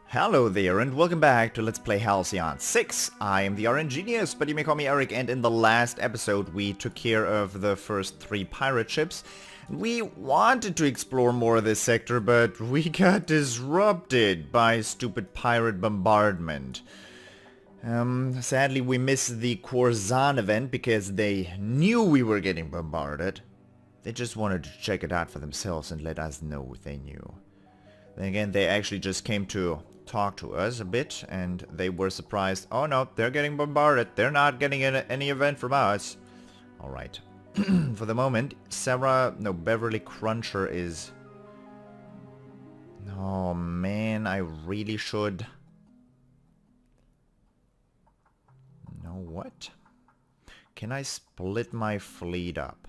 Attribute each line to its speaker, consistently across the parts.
Speaker 1: Hello there and welcome back to Let's Play Halcyon 6. I am the RNGenius, but you may call me Eric, and in the last episode we took care of the first 3 pirate ships. We wanted to explore more of this sector, but we got disrupted by stupid pirate bombardment. Sadly we missed the Corzan event because they knew we were getting bombarded. They just wanted to check it out for themselves and let us know they knew. Then again, they actually just came to talk to us a bit, and they were surprised. Oh no, they're getting bombarded. They're not getting any event from us. Alright. For the moment, Beverly Cruncher is... Oh man, I really should... Know what? Can I split my fleet up?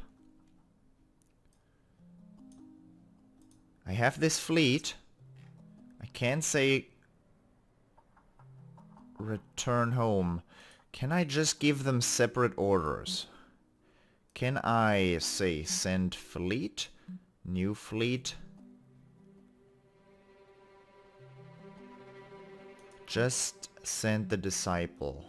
Speaker 1: I have this fleet. I can't say return home. Can I just give them separate orders? Can I say send fleet? New fleet? Just send the disciple.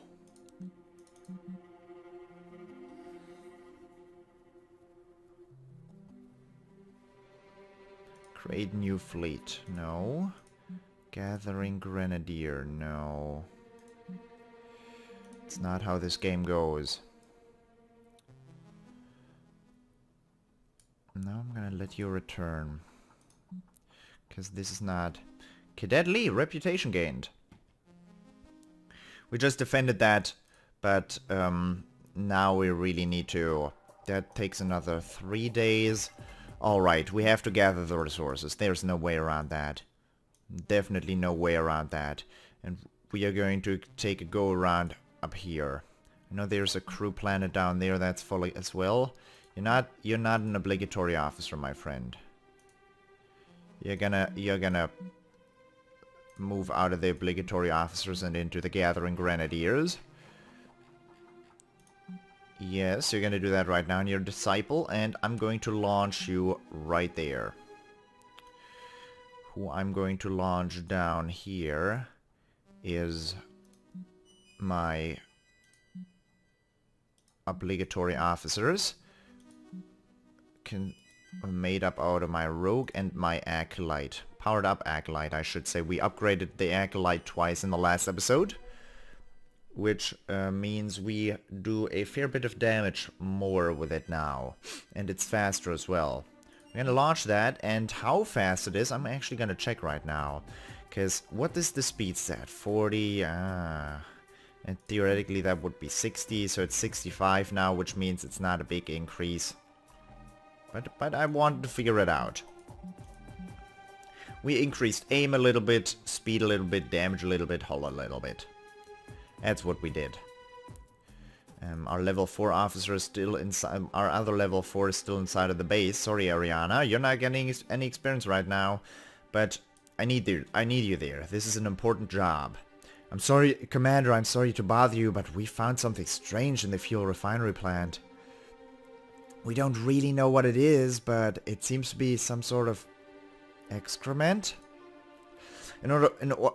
Speaker 1: Create new fleet. No. Gathering Grenadier. No. It's not how this game goes. Now I'm gonna let you return. Because this is not... Cadet Lee, reputation gained. We just defended that, but now we really need to... That takes another 3 days. Alright, we have to gather the resources. There's no way around that. Definitely no way around that. And we are going to take a go around up here. I know there's a crew planet down there that's full as well. You're not an obligatory officer, my friend. You're gonna move out of the obligatory officers and into the gathering grenadiers. Yes, you're gonna do that right now in your disciple, and I'm going to launch you right there. Who I'm going to launch down here is my obligatory officers, made up out of my rogue and my acolyte. Powered up acolyte, I should say. We upgraded the acolyte twice in the last episode, which means we do a fair bit of damage more with it now, and it's faster as well. We're gonna launch that, and how fast it is I'm actually gonna check right now, because what is the speed set? 40, and theoretically that would be 60, so it's 65 now, which means it's not a big increase. But I wanted to figure it out. We increased aim a little bit, speed a little bit, damage a little bit, hull a little bit. That's what we did. Our level 4 officer is still inside. Our other level 4 is still inside of the base. Sorry, Ariana, you're not getting any experience right now, but I need you there. This is an important job. I'm sorry, Commander, I'm sorry to bother you, but we found something strange in the fuel refinery plant. We don't really know what it is, but it seems to be some sort of excrement. In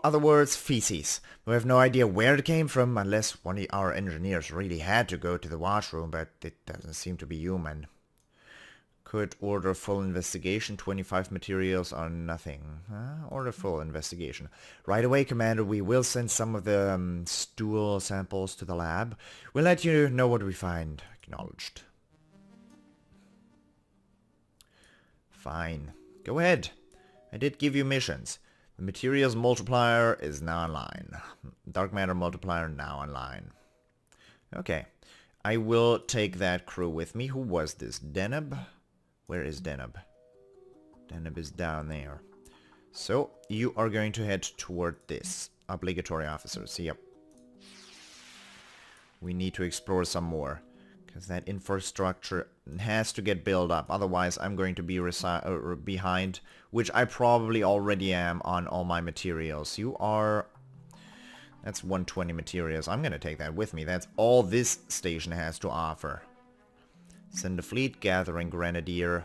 Speaker 1: other words, feces. We have no idea where it came from, unless one of our engineers really had to go to the washroom, but it doesn't seem to be human. Could order full investigation, 25 materials or nothing. Order full investigation. Right away, Commander, we will send some of the stool samples to the lab. We'll let you know what we find. Acknowledged. Fine. Go ahead. I did give you missions. The materials multiplier is now online. Dark matter multiplier now online. Okay. I will take that crew with me. Who was this? Deneb? Where is Deneb? Deneb is down there. So, you are going to head toward this. Obligatory officers. Yep. We need to explore some more, because that infrastructure has to get built up. Otherwise, I'm going to be behind, which I probably already am on all my materials. You are... That's 120 materials. I'm going to take that with me. That's all this station has to offer. Send a fleet, gathering grenadier.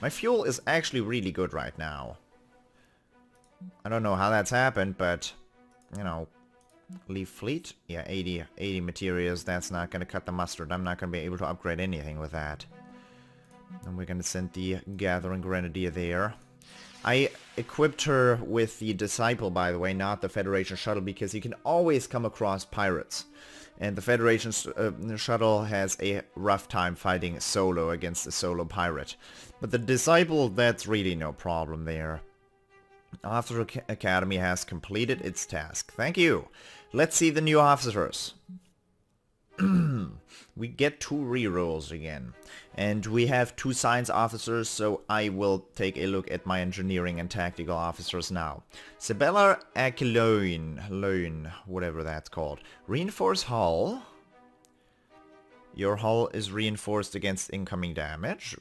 Speaker 1: My fuel is actually really good right now. I don't know how that's happened, but, you know, leave fleet? Yeah, 80 materials, that's not gonna cut the mustard. I'm not gonna be able to upgrade anything with that. And we're gonna send the Gathering Grenadier there. I equipped her with the Disciple, by the way, not the Federation shuttle, because you can always come across pirates. And the Federation shuttle has a rough time fighting solo against a solo pirate. But the Disciple, that's really no problem there. Officer Academy has completed its task. Thank you. Let's see the new officers. We get 2 rerolls again. And we have 2 science officers, so I will take a look at my engineering and tactical officers now. Sabella Akloin, whatever that's called. Reinforce hull. Your hull is reinforced against incoming damage.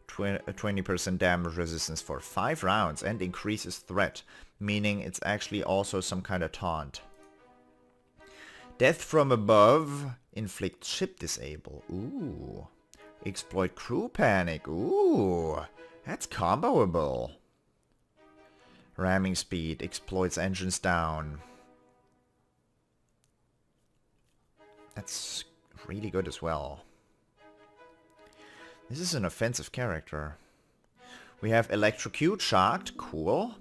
Speaker 1: 20% damage resistance for 5 rounds and increases threat, meaning it's actually also some kind of taunt. Death from above, inflict ship disable. Ooh. Exploit crew panic. Ooh. That's comboable. Ramming speed, exploits engines down. That's really good as well. This is an offensive character. We have electrocute, shocked, cool.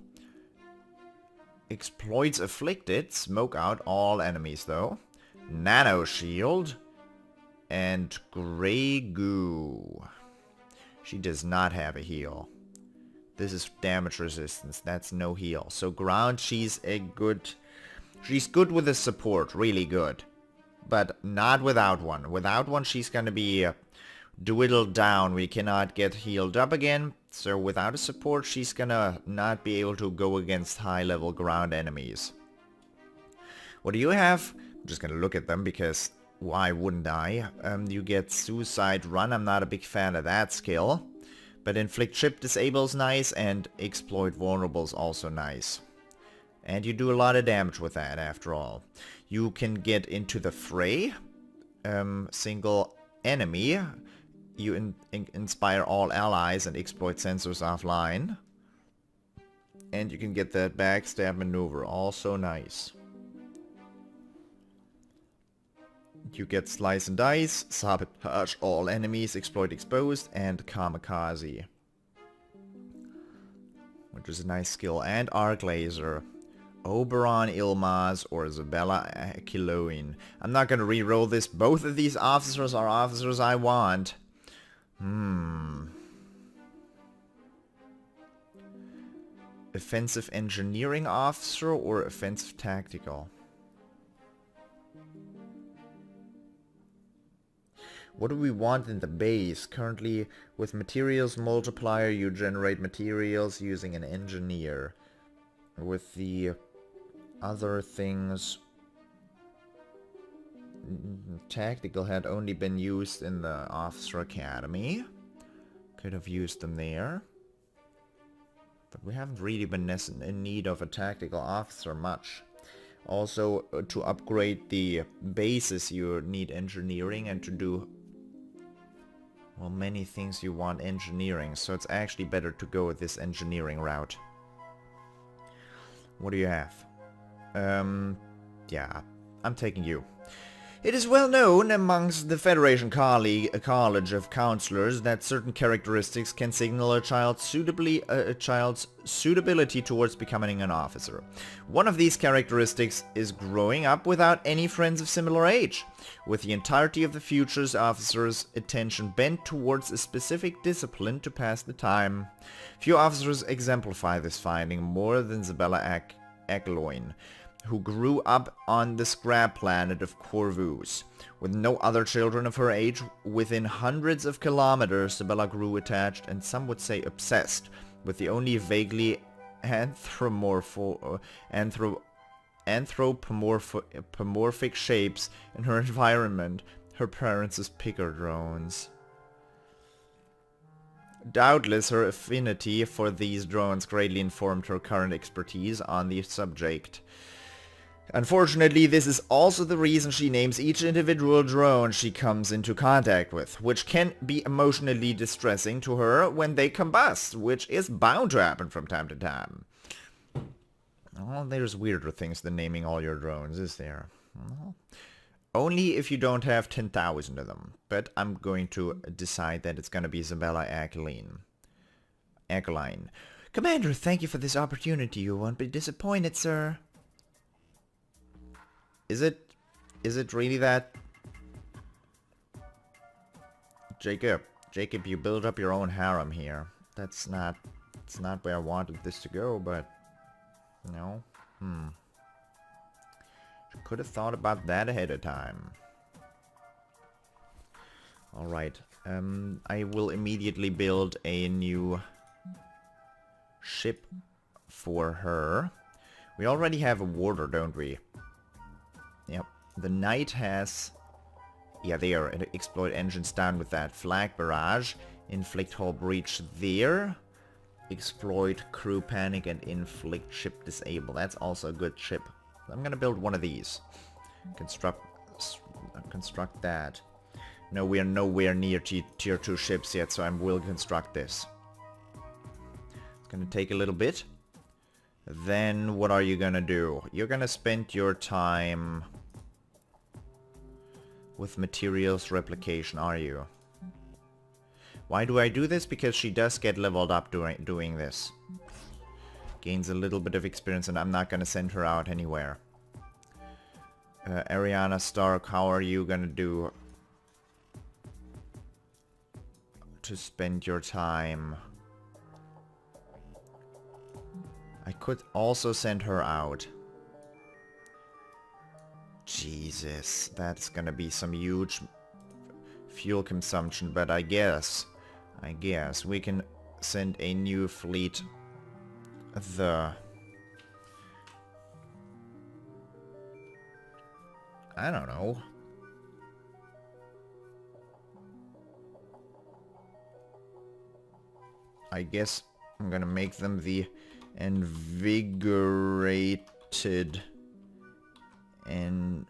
Speaker 1: Exploits afflicted, smoke out all enemies though. Nano shield. And gray goo. She does not have a heal. This is damage resistance, that's no heal. So ground, she's good with the support, really good. But not without one. Without one she's gonna be dwindled down. We cannot get healed up again. So without a support she's gonna not be able to go against high level ground enemies. What do you have? I'm just gonna look at them because why wouldn't I? You get suicide run. I'm not a big fan of that skill. But inflict ship disable's nice and exploit vulnerable's also nice. And you do a lot of damage with that after all. You can get into the fray. Single enemy. You inspire all allies and exploit sensors offline. And you can get that backstab maneuver. Also nice. You get slice and dice, sabotage all enemies, exploit exposed, and kamikaze. Which is a nice skill. And arc laser. Oberon Ilmaz or Isabella Akiloin. I'm not gonna re-roll this. Both of these officers are officers I want. Offensive engineering officer or offensive tactical? What do we want in the base? Currently, with materials multiplier, you generate materials using an engineer. With the other things, tactical had only been used in the Officer Academy. Could have used them there. But we haven't really been in need of a tactical officer much. Also, to upgrade the bases, you need engineering, and to do, well, many things you want engineering, so it's actually better to go with this engineering route. What do you have? Yeah, I'm taking you. It is well known amongst the Federation College of Counselors that certain characteristics can signal a child's suitability towards becoming an officer. One of these characteristics is growing up without any friends of similar age, with the entirety of the future's officers' attention bent towards a specific discipline to pass the time. Few officers exemplify this finding more than Isabella Akloin, who grew up on the scrap planet of Corvus. With no other children of her age within hundreds of kilometers, Isabella grew attached and some would say obsessed with the only vaguely anthropomorphic shapes in her environment, her parents' picker drones. Doubtless her affinity for these drones greatly informed her current expertise on the subject. Unfortunately, this is also the reason she names each individual drone she comes into contact with, which can be emotionally distressing to her when they combust, which is bound to happen from time to time. Well, there's weirder things than naming all your drones, is there? Well, only if you don't have 10,000 of them. But I'm going to decide that it's going to be Isabella Aquiline. Commander, thank you for this opportunity. You won't be disappointed, sir. Is it really that? Jacob, you build up your own harem here. It's not where I wanted this to go, but no. Could have thought about that ahead of time. Alright. I will immediately build a new ship for her. We already have a warder, don't we? Yep. The knight has... Yeah, there. Exploit engines down with that. Flag barrage. Inflict hull breach there. Exploit crew panic and inflict ship disable. That's also a good ship. I'm gonna build one of these. Construct that. No, we are nowhere near tier 2 ships yet, so I will construct this. It's gonna take a little bit. Then what are you gonna do? You're gonna spend your time with materials replication, are you? Why do I do this? Because she does get leveled up doing this. Gains a little bit of experience, and I'm not gonna send her out anywhere. Ariana Stark, how are you gonna do to spend your time? I could also send her out. Jesus, that's gonna be some huge fuel consumption, but I guess we can send a new fleet. I don't know. I guess I'm gonna make them the invigorated engineer.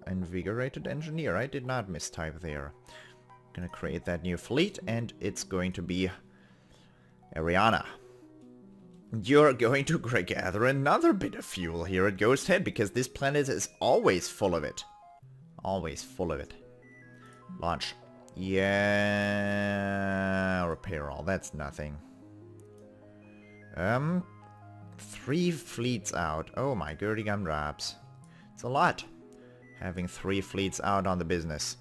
Speaker 1: Invigorated engineer. I did not mistype there. Gonna create that new fleet, and it's going to be Ariana. You're going to gather another bit of fuel here at Ghost Head, because this planet is always full of it. Always full of it. Launch. Yeah, repair all. That's nothing. 3 fleets out. Oh my goody gum drops. It's a lot. Having 3 fleets out on the business.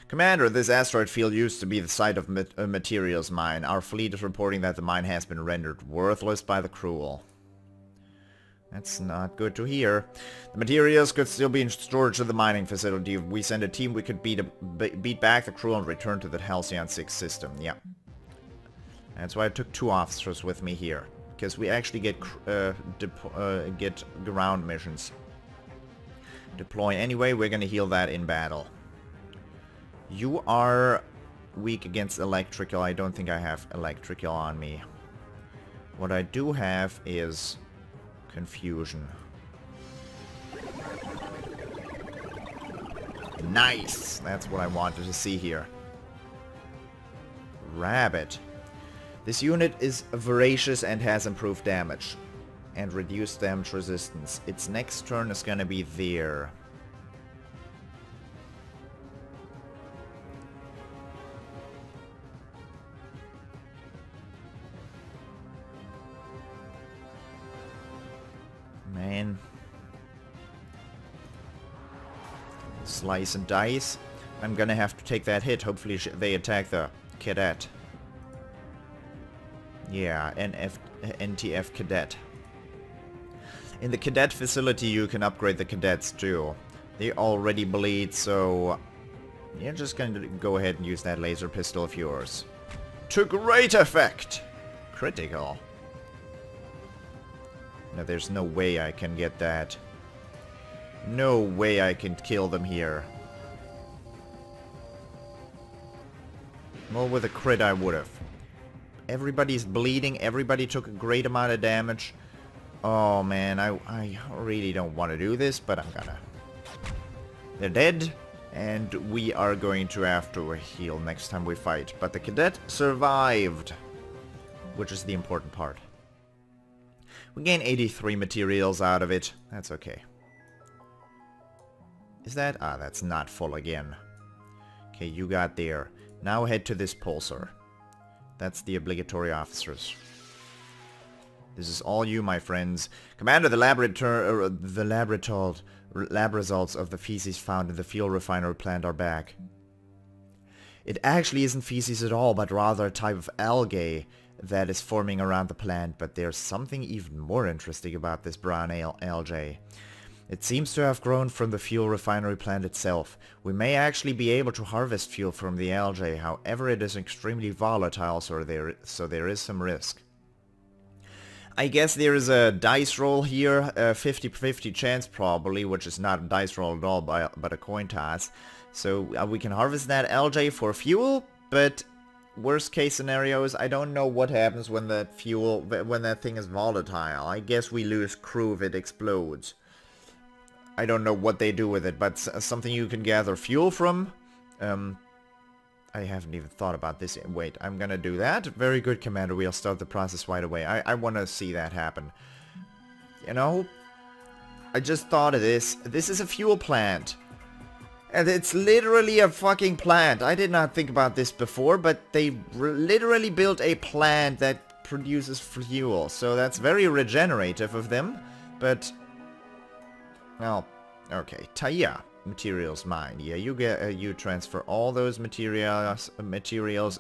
Speaker 1: Commander, this asteroid field used to be the site of a materials mine. Our fleet is reporting that the mine has been rendered worthless by the cruel. That's not good to hear. The materials could still be in storage at the mining facility. If we send a team, we could beat back the crew and return to the Halcyon 6 system. Yeah. That's why I took 2 officers with me here. Because we actually get ground missions. Deploy anyway, we're gonna heal that in battle. You are weak against electrical. I don't think I have electrical on me. What I do have is confusion. Nice! That's what I wanted to see here. Rabbit. This unit is voracious and has improved damage. And reduced damage resistance. Its next turn is gonna be there. Man. Slice and dice. I'm gonna have to take that hit. Hopefully they attack the cadet. Yeah, NTF cadet. In the cadet facility you can upgrade the cadets too. They already bleed, so you're just gonna go ahead and use that laser pistol of yours. To great effect! Critical. No, there's no way I can get that. No way I can kill them here. Well, with a crit I would've. Everybody's bleeding, everybody took a great amount of damage. Oh man, I really don't want to do this, but I'm gonna. They're dead, and we are going to have to heal next time we fight. But the cadet survived, which is the important part. We gain 83 materials out of it. That's okay. Is that? Ah, that's not full again. Okay, you got there. Now head to this pulsar. That's the obligatory officers. This is all you, my friends. Commander, the lab results of the feces found in the fuel refinery plant are back. It actually isn't feces at all, but rather a type of algae that is forming around the plant. But there's something even more interesting about this brown algae. It seems to have grown from the fuel refinery plant itself. We may actually be able to harvest fuel from the algae, however it is extremely volatile, so there is some risk. I guess there is a dice roll here, a 50-50 chance probably, which is not a dice roll at all, but a coin toss. So we can harvest that algae for fuel, but worst case scenario is I don't know what happens when that thing is volatile. I guess we lose crew if it explodes. I don't know what they do with it, but something you can gather fuel from. I haven't even thought about this yet. Wait, I'm gonna do that. Very good, Commander. We'll start the process right away. I want to see that happen. You know, I just thought of this. This is a fuel plant. And it's literally a fucking plant. I did not think about this before, but they literally built a plant that produces fuel. So that's very regenerative of them, but... well, okay. Taya, materials mine. Yeah, you get you transfer all those materials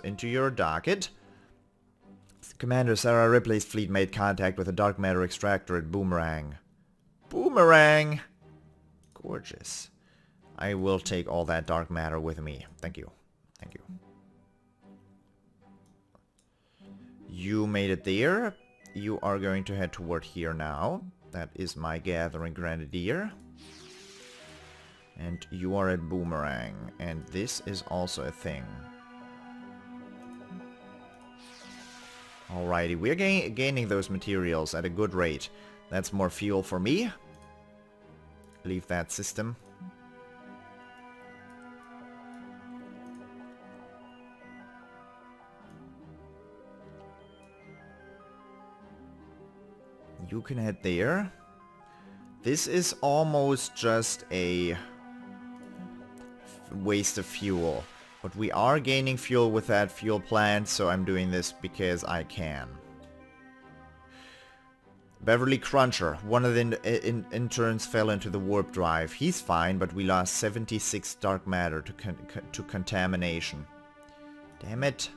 Speaker 1: into your docket. Commander, Sarah Ripley's fleet made contact with a dark matter extractor at Boomerang. Boomerang! Gorgeous. I will take all that dark matter with me. Thank you. Thank you. You made it there. You are going to head toward here now. That is my gathering grenadier. And you are at Boomerang. And this is also a thing. Alrighty, we're gaining those materials at a good rate. That's more fuel for me. Leave that system. You can head there. This is almost just a waste of fuel. But we are gaining fuel with that fuel plant, so I'm doing this because I can. Beverly Cruncher. One of the interns fell into the warp drive. He's fine, but we lost 76 dark matter to contamination. Damn it.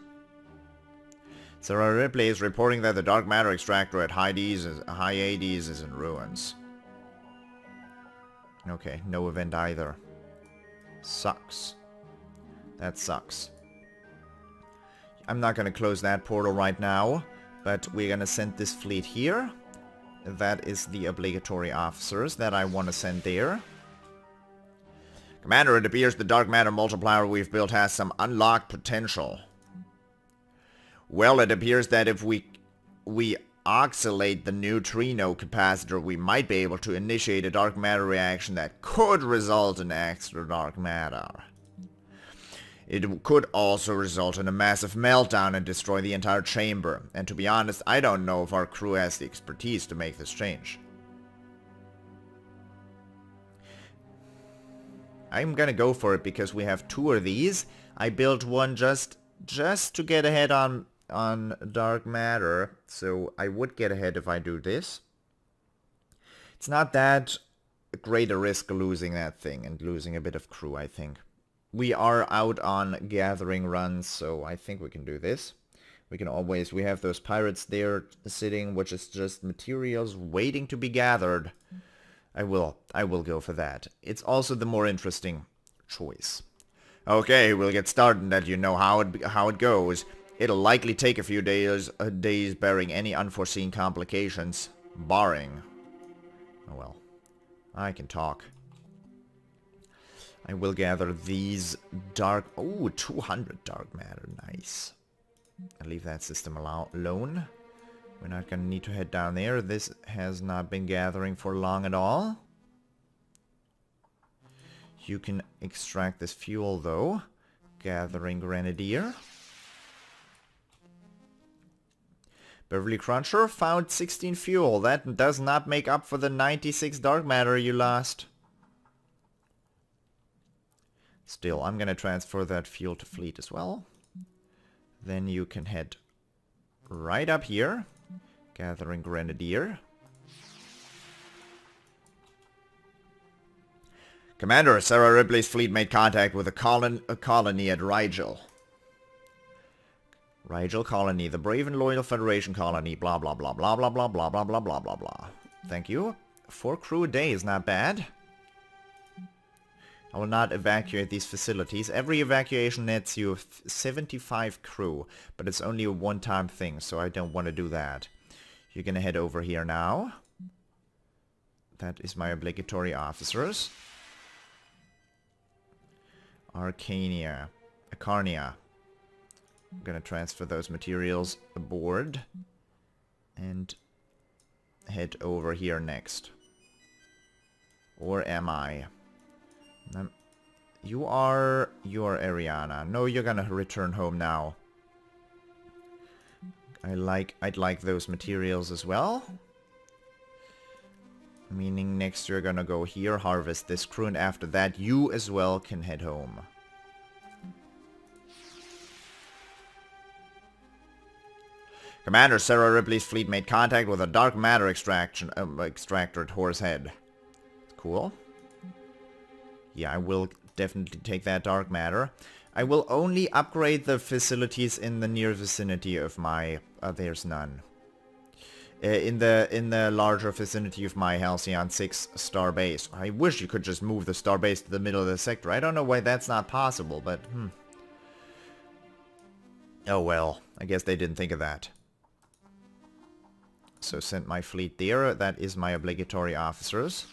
Speaker 1: Sarah Ripley is reporting that the dark matter extractor at high ADs is in ruins. Okay, no event either. Sucks. That sucks. I'm not gonna close that portal right now, but we're gonna send this fleet here. That is the obligatory officers that I want to send there. Commander, it appears the dark matter multiplier we've built has some unlocked potential. Well, it appears that if we oscillate the neutrino capacitor, we might be able to initiate a dark matter reaction that could result in extra dark matter. It could also result in a massive meltdown and destroy the entire chamber. And to be honest, I don't know if our crew has the expertise to make this change. I'm gonna go for it because we have 2 of these. I built one just to get ahead on dark matter, so I would get ahead if I do this. It's not that great a risk losing that thing and losing a bit of crew, I think. We are out on gathering runs, so I think we can do this. We have those pirates there sitting, which is just materials waiting to be gathered. I will go for that. It's also the more interesting choice. Okay, we'll get started and let you know how it goes. It'll likely take a few days barring any unforeseen complications. Barring. Oh well. I can talk. I will gather these dark... oh, 200 dark matter. Nice. I'll leave that system alone. We're not going to need to head down there. This has not been gathering for long at all. You can extract this fuel, though. Gathering Grenadier. Beverly Cruncher found 16 fuel. That does not make up for the 96 dark matter you lost. Still, I'm gonna transfer that fuel to fleet as well. Then you can head right up here, gathering Grenadier. Commander, Sarah Ripley's fleet made contact with a colony at Rigel. Rigel colony, the brave and loyal Federation colony, blah blah blah blah blah blah blah blah blah blah blah blah. Thank you. 4 crew a day is not bad. I will not evacuate these facilities. Every evacuation nets you 75 crew, but it's only a one-time thing, so I don't want to do that. You're gonna head over here now. That is my obligatory officers. Acarnia. I'm gonna transfer those materials aboard and head over here next. Or am I? You are Ariana. No, you're gonna return home now. I'd like those materials as well. Meaning next you're gonna go here, harvest this crew, and after that you as well can head home. Commander, Sarah Ripley's fleet made contact with a dark matter extractor at Horsehead. Cool. Yeah, I will definitely take that dark matter. I will only upgrade the facilities in the near vicinity of my... there's none. In the larger vicinity of my Halcyon 6 starbase. I wish you could just move the starbase to the middle of the sector. I don't know why that's not possible, but... Oh well, I guess they didn't think of that. So send my fleet there. That is my obligatory officers.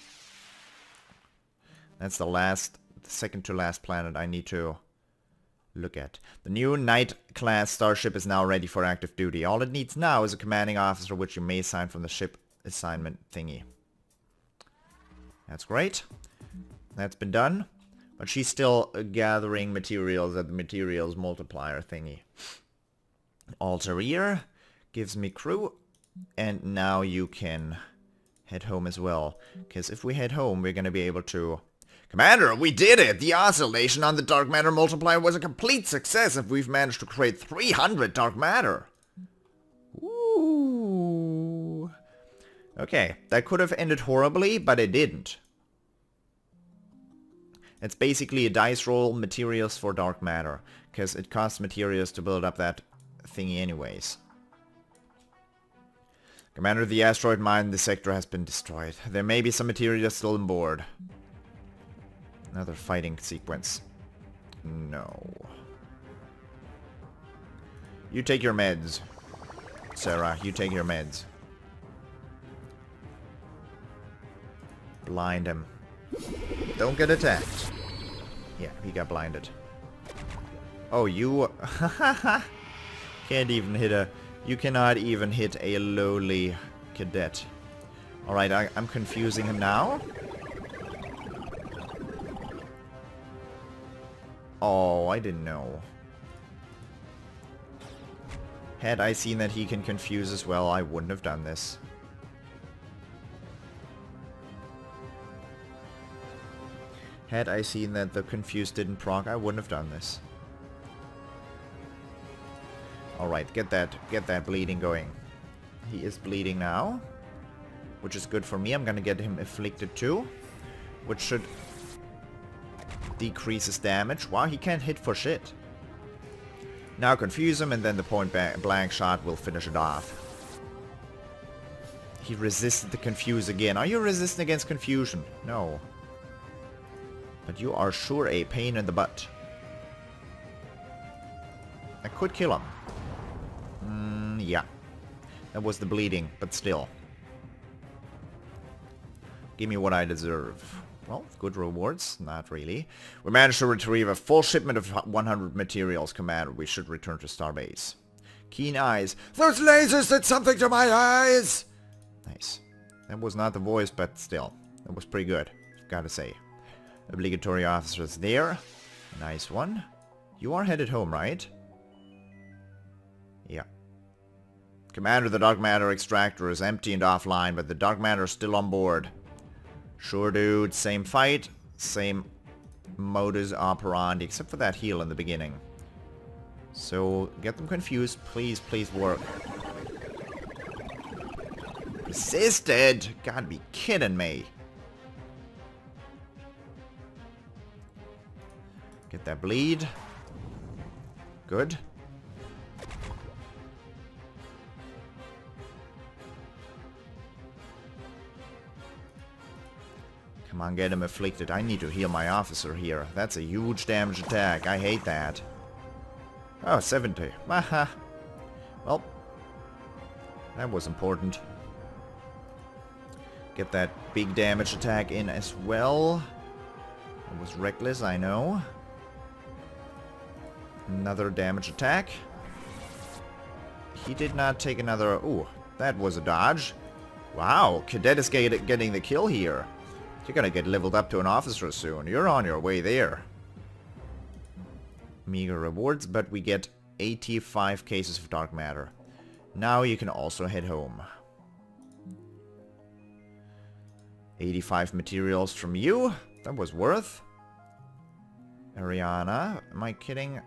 Speaker 1: That's the second to last planet I need to look at. The new Knight-class starship is now ready for active duty. All it needs now is a commanding officer which you may assign from the ship assignment thingy. That's great. That's been done. But she's still gathering materials at the materials multiplier thingy. Altair gives me crew. And now you can head home as well. Because if we head home, we're going to be able to... Commander, we did it! The oscillation on the dark matter multiplier was a complete success, and we've managed to create 300 dark matter. Ooh. Okay, that could have ended horribly, but it didn't. It's basically a dice roll materials for dark matter, because it costs materials to build up that thingy anyways. Commander, the asteroid mine in the sector has been destroyed. There may be some materials still on board. Another fighting sequence. No. You take your meds. Sarah, you take your meds. Blind him. Don't get attacked. Yeah, he got blinded. Oh, you... Can't even hit a... You cannot even hit a lowly cadet. Alright, I'm confusing him now. Oh, I didn't know. Had I seen that he can confuse as well, I wouldn't have done this. Had I seen that the confuse didn't proc, I wouldn't have done this. Alright, get that bleeding going. He is bleeding now, which is good for me. I'm gonna get him afflicted too, which should decrease his damage. Wow, he can't hit for shit. Now confuse him and then the point blank shot will finish it off. He resisted the confuse again. Are you resistant against confusion? No. But you are sure a pain in the butt. I could kill him. Yeah. That was the bleeding, but still. Give me what I deserve. Well, good rewards. Not really. We managed to retrieve a full shipment of 100 materials, Commander. We should return to Starbase. Keen eyes. Those lasers did something to my eyes! Nice. That was not the voice, but still. That was pretty good, gotta say. Obligatory officers there. Nice one. You are headed home, right? Yeah. Commander, the dark matter extractor is empty and offline, but the dark matter is still on board. Sure, dude. Same fight. Same modus operandi, except for that heal in the beginning. So, get them confused. Please, please work. Resisted? Gotta be kidding me. Get that bleed. Good. Come on, get him afflicted. I need to heal my officer here. That's a huge damage attack. I hate that. Oh, 70. Haha. Well, that was important. Get that big damage attack in as well. It was reckless, I know. Another damage attack. He did not take another... Ooh, that was a dodge. Wow, Cadet is getting the kill here. You're gonna get leveled up to an officer soon. You're on your way there. Meager rewards, but we get 85 cases of dark matter. Now you can also head home. 85 materials from you. That was worth. Ariana, am I kidding?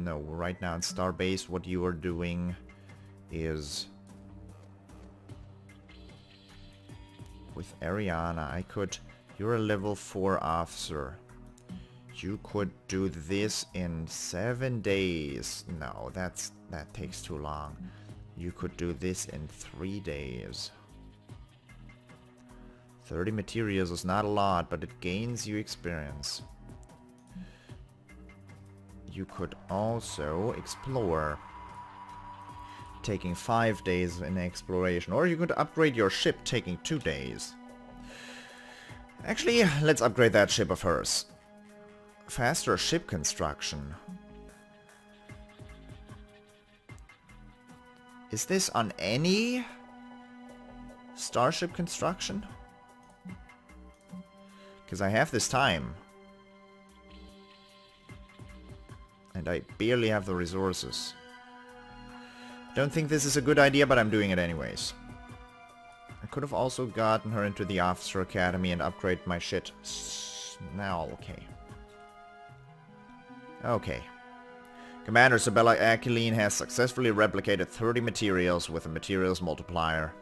Speaker 1: No, right now in Starbase what you are doing is... With Ariana, I could... You're a level 4 officer. You could do this in 7 days. No, that takes too long. You could do this in 3 days. 30 materials is not a lot, but it gains you experience. You could also explore, taking 5 days in exploration, or you could upgrade your ship, taking 2 days. Actually, let's upgrade that ship of hers. Faster ship construction. Is this on any starship construction? Because I have this time. And I barely have the resources. Don't think this is a good idea, but I'm doing it anyways. I could have also gotten her into the Officer Academy and upgrade my shit. Now, okay. Okay. Commander Sabella Aquiline has successfully replicated 30 materials with a materials multiplier.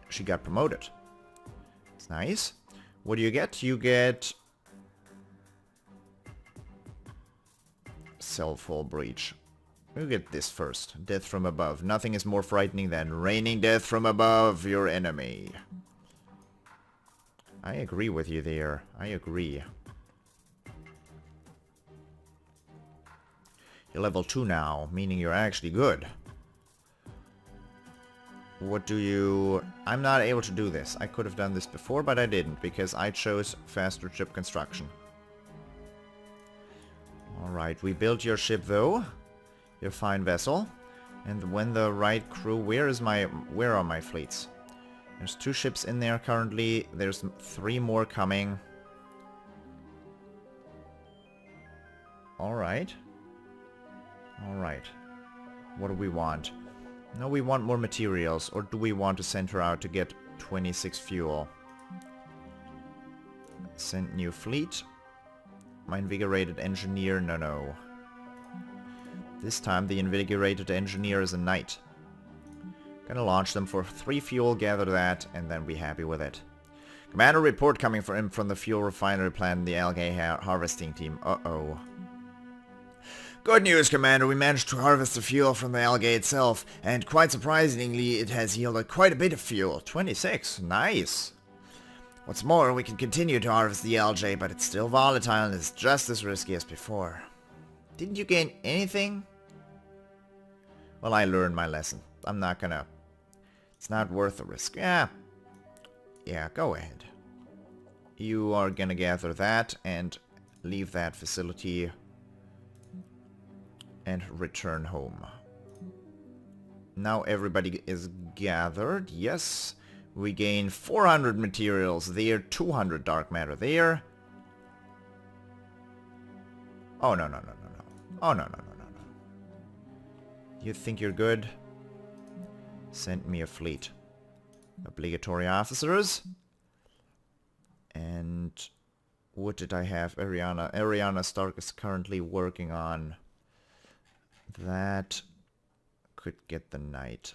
Speaker 1: She got promoted. It's nice. What do you get? You get... Self-hull breach. You get this first. Death from above. Nothing is more frightening than raining death from above your enemy. I agree with you there. I agree. You're level 2 now, meaning you're actually good. What do you... I'm not able to do this. I could have done this before, but I didn't, because I chose faster ship construction. Alright, we built your ship though. Your fine vessel. And when the right crew... Where are my fleets? There's 2 ships in there currently. There's 3 more coming. Alright. Alright. What do we want? No, we want more materials. Or do we want to send her out to get 26 fuel? Send new fleet. My invigorated engineer, no. This time the invigorated engineer is a knight. Gonna launch them for 3 fuel, gather that, and then be happy with it. Commander, report coming from the fuel refinery plant and the algae harvesting team. Uh-oh. Good news, Commander. We managed to harvest the fuel from the algae itself, and quite surprisingly, it has yielded quite a bit of fuel. 26. Nice. What's more, we can continue to harvest the algae, but it's still volatile and is just as risky as before. Didn't you gain anything? Well, I learned my lesson. I'm not gonna... It's not worth the risk. Yeah, go ahead. You are gonna gather that and leave that facility and return home. Now everybody is gathered. Yes. We gain 400 materials there, 200 dark matter there. Oh, no. Oh, no. You think you're good? Send me a fleet. Obligatory officers. And what did I have? Ariana. Ariana Stark is currently working on that. Could get the knight.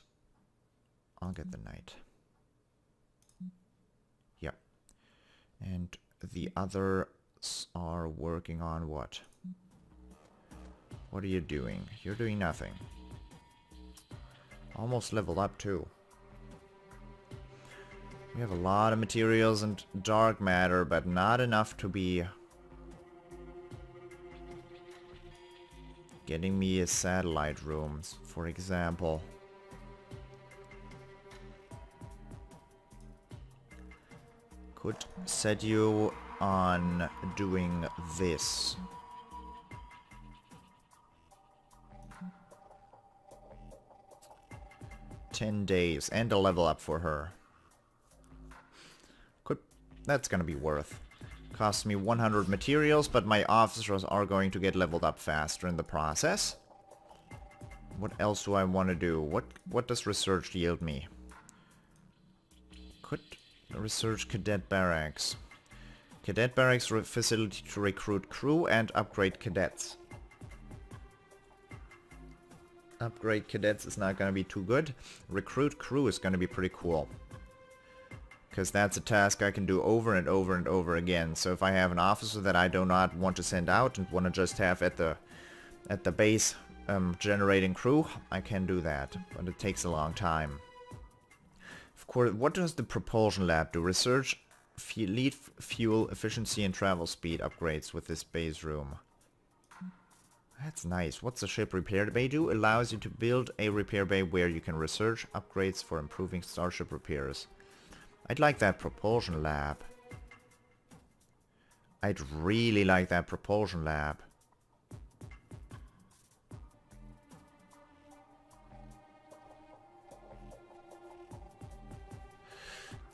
Speaker 1: I'll get the knight. Yeah. And the others are working on what? What are you doing? You're doing nothing. Almost leveled up too. We have a lot of materials and dark matter, but not enough to be getting me a satellite room, for example. Could set you on doing this. $10 days and a level up for her. That's gonna be worth. Costs me 100 materials, but my officers are going to get leveled up faster in the process. What else do I want to do? What does research yield me? Could research cadet barracks. Cadet barracks facility to recruit crew and upgrade cadets. Upgrade cadets is not gonna be too good. Recruit crew is gonna be pretty cool. Because that's a task I can do over and over and over again. So if I have an officer that I do not want to send out and want to just have at the base generating crew, I can do that. But it takes a long time. Of course, what does the propulsion lab do? Research lead fuel efficiency and travel speed upgrades with this base room. That's nice. What's the ship repair bay do? Allows you to build a repair bay where you can research upgrades for improving starship repairs. I'd like that propulsion lab. I'd really like that propulsion lab.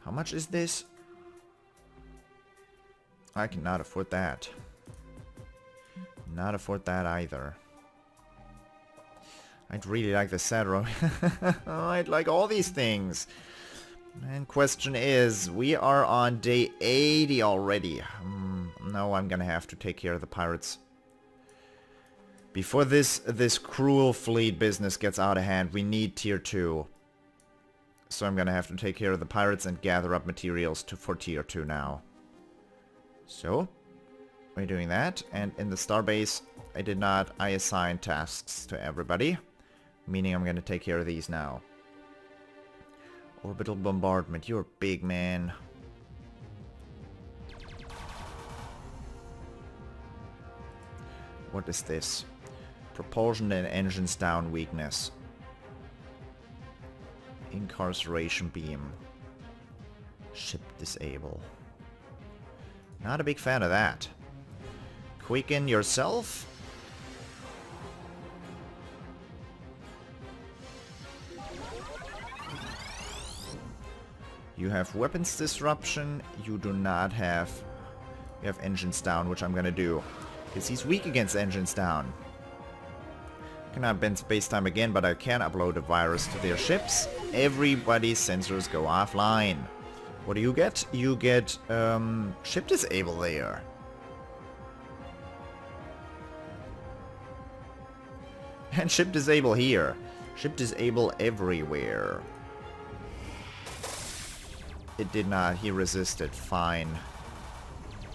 Speaker 1: How much is this? I cannot afford that. Not afford that either. I'd really like the Satro. I'd like all these things. And question is, we are on day 80 already. No, I'm gonna have to take care of the pirates. Before this cruel fleet business gets out of hand, we need tier 2. So I'm gonna have to take care of the pirates and gather up materials for tier 2 now. So, we're doing that. And in the starbase, I assigned tasks to everybody. Meaning I'm gonna take care of these now. Orbital bombardment, you're big, man. What is this? Propulsion and engines down weakness. Incarceration beam. Ship disable. Not a big fan of that. Quicken yourself. You have weapons disruption. You do not have... You have engines down, which I'm gonna do. Because he's weak against engines down. Cannot bend space time again, but I can upload a virus to their ships. Everybody's sensors go offline. What do you get? You get ship disable there. And ship disable here. Ship disable everywhere. It did not. He resisted. Fine.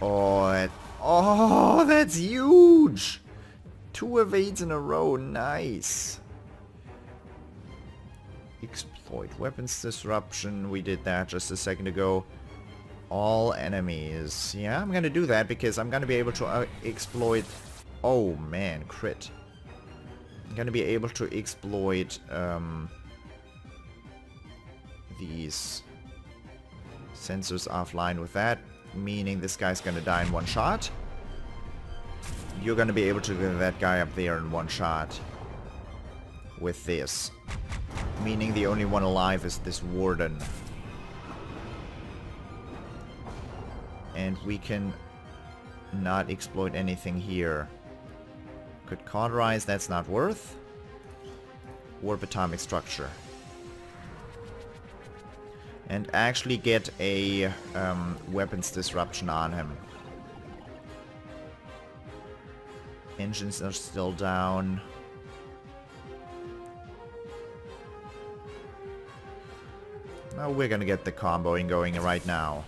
Speaker 1: Oh, that's huge! 2 evades in a row. Nice. Exploit weapons disruption. We did that just a second ago. All enemies. Yeah, I'm gonna do that because I'm gonna be able to exploit... Oh man, crit. I'm gonna be able to exploit these sensors offline with that, meaning this guy's gonna die in one shot. You're gonna be able to get that guy up there in one shot with this, meaning the only one alive is this warden. And we can not exploit anything here. Could cauterize, that's not worth. warp atomic structure. And actually get a weapons disruption on him. Engines are still down. Now we're gonna get the comboing going right now.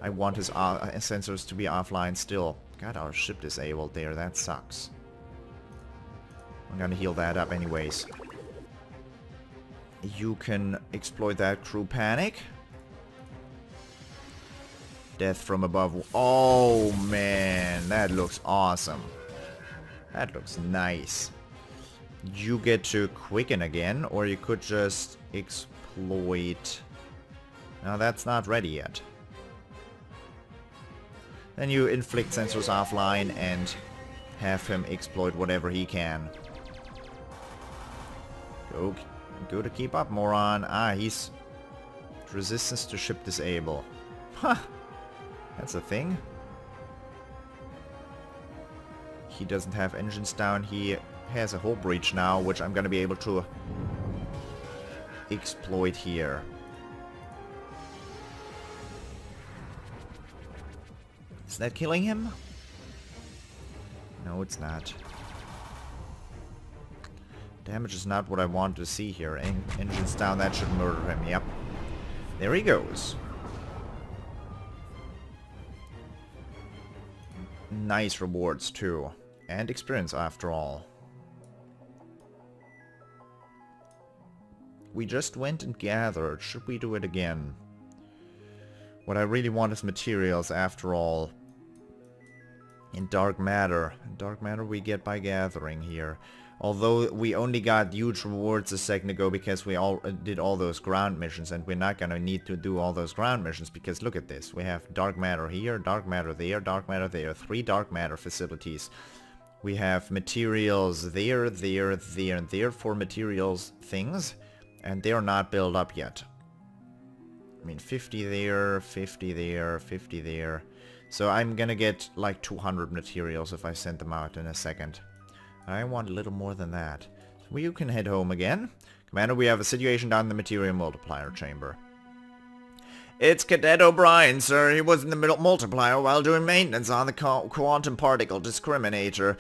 Speaker 1: I want his sensors to be offline still. Got our ship disabled there, that sucks. I'm gonna heal that up anyways. You can exploit that crew panic. Death from above. Oh man, that looks awesome. That looks nice. You get to quicken again, or you could just exploit. Now that's not ready yet. Then you inflict sensors offline and have him exploit whatever he can. Go to keep up, moron. Ah, he's resistance to ship disable. Huh. That's a thing. He doesn't have engines down. He has a hull breach now, which I'm gonna be able to exploit here. Is that killing him? No, it's not. Damage is not what I want to see here. Engines down, that should murder him, yep. There he goes. Nice rewards too. And experience after all. We just went and gathered. Should we do it again? What I really want is materials after all. In dark matter. Dark matter we get by gathering here. Although we only got huge rewards a second ago because we all did all those ground missions, and we're not gonna need to do all those ground missions because look at this. We have dark matter here, dark matter there, dark matter there. 3 dark matter facilities. We have materials there, there, there, and there for materials things, and they're not built up yet. I mean 50 there, 50 there, 50 there. So I'm gonna get like 200 materials if I send them out in a second. I want a little more than that. So you can head home again. Commander, we have a situation down in the material multiplier chamber. It's Cadet OBrien, sir. He was in the multiplier while doing maintenance on the quantum particle discriminator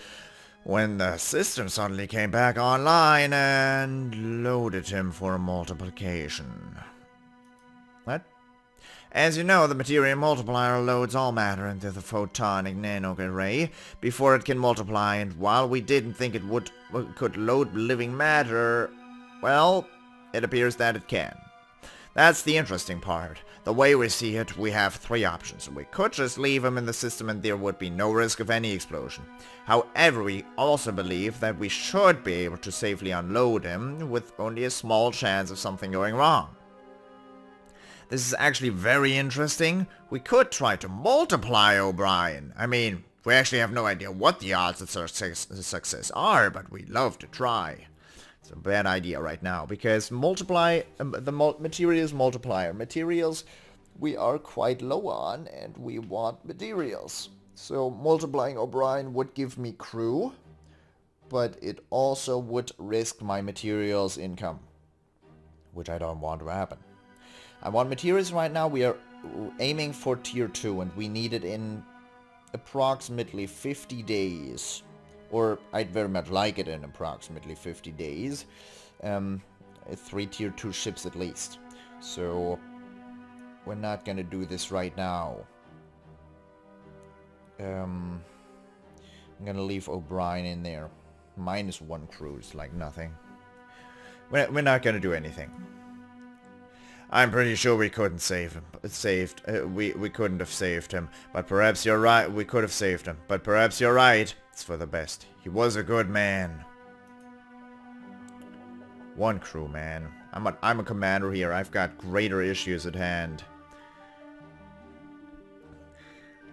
Speaker 1: when the system suddenly came back online and loaded him for multiplication. What? As you know, the material multiplier loads all matter into the photonic nanoarray before it can multiply, and while we didn't think it could load living matter, well, it appears that it can. That's the interesting part. The way we see it, we have 3 options. We could just leave him in the system and there would be no risk of any explosion. However, we also believe that we should be able to safely unload him with only a small chance of something going wrong. This is actually very interesting. We could try to multiply OBrien. I mean, we actually have no idea what the odds of success are, but we love to try. It's a bad idea right now, because multiply, materials multiplier. Materials we are quite low on, and we want materials. So multiplying OBrien would give me crew, but it also would risk my materials income, which I don't want to happen. I want materials right now. We are aiming for tier 2 and we need it in approximately 50 days. Or I'd very much like it in approximately 50 days. 3 tier 2 ships at least. So we're not gonna do this right now. I'm gonna leave OBrien in there. -1 crew is like nothing. We're not gonna do anything. I'm pretty sure we couldn't save him. We couldn't have saved him. But perhaps you're right. We could have saved him. But perhaps you're right. It's for the best. He was a good man. 1 crew, man. I'm a commander here. I've got greater issues at hand.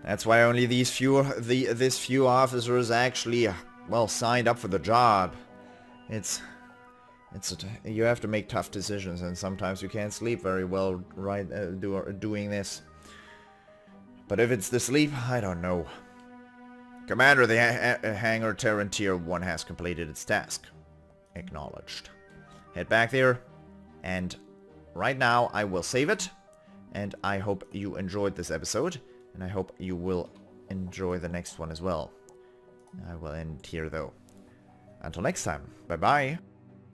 Speaker 1: That's why only these few officers actually, well, signed up for the job. You have to make tough decisions, and sometimes you can't sleep very well doing this. But if it's the sleep, I don't know. Commander, the hangar Terran Tier 1 has completed its task. Acknowledged. head back there, and right now I will save it, and I hope you enjoyed this episode, and I hope you will enjoy the next one as well. I will end here though. Until next time, bye bye.